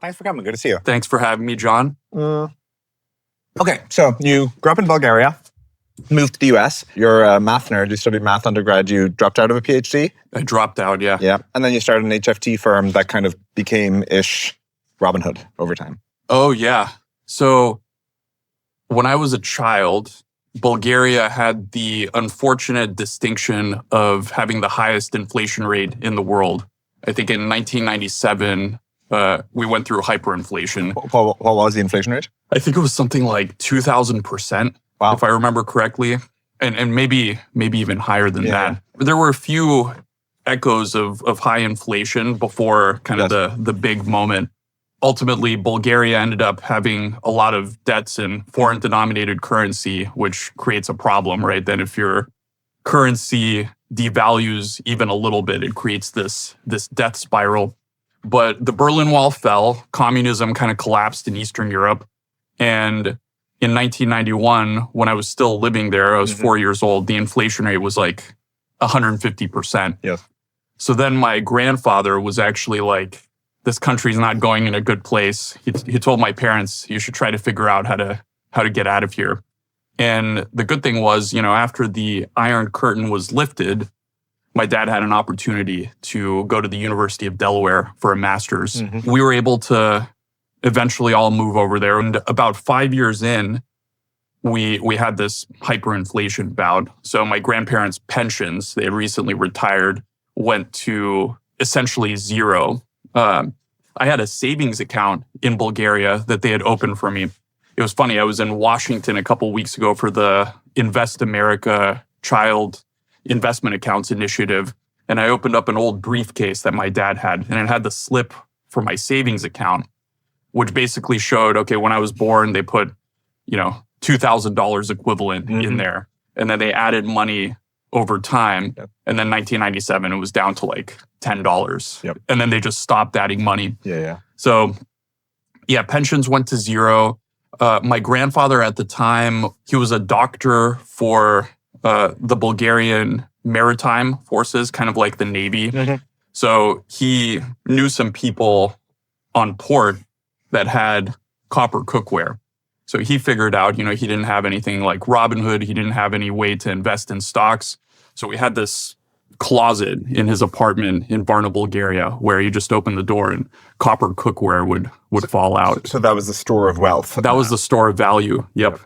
Thanks for coming. Good to see you. Thanks for having me, John. Okay, so you grew up in Bulgaria, moved to the US. You're a math nerd. You studied math undergrad. You dropped out of a PhD. I dropped out, yeah. Yeah, and then you started an HFT firm that kind of became-ish Robinhood over time. Oh, yeah. So when I was a child, Bulgaria had the unfortunate distinction of having the highest inflation rate in the world. I think in 1997, we went through hyperinflation. What was the inflation rate? I think it was something like 2,000%, Wow. if I remember correctly, and maybe even higher than that. There were a few echoes of high inflation before kind of the big moment. Ultimately, Bulgaria ended up having a lot of debts in foreign denominated currency, which creates a problem, right? Then if your currency devalues even a little bit, it creates this death spiral. But the Berlin Wall fell, communism kind of collapsed in Eastern Europe. And in 1991, when I was still living there, I was 4 years old, the inflation rate was like 150%. Yes. So then my grandfather was actually like, this country's not going in a good place. He told my parents, you should try to figure out how to get out of here. And the good thing was, after the Iron Curtain was lifted, my dad had an opportunity to go to the University of Delaware for a master's. We were able to eventually all move over there. And about 5 years in, we had this hyperinflation bout. So my grandparents' pensions, they had recently retired, went to essentially zero. I had a savings account in Bulgaria that they had opened for me. It was funny. I was in Washington a couple weeks ago for the Invest America Child Investment Accounts Initiative. And I opened up an old briefcase that my dad had, and it had the slip for my savings account, which basically showed, okay, when I was born, they put, $2,000 equivalent in there. And then they added money over time. Yep. And then 1997, it was down to like $10. Yep. And then they just stopped adding money. Yeah. So, pensions went to zero. My grandfather at the time, he was a doctor for the Bulgarian maritime forces, kind of like the Navy. So he knew some people on port that had copper cookware. So he figured out, he didn't have anything like Robinhood. He didn't have any way to invest in stocks. So we had this closet in his apartment in Varna, Bulgaria, where you just open the door and copper cookware would fall out. So that was the store of wealth. That was the store of value. Yep.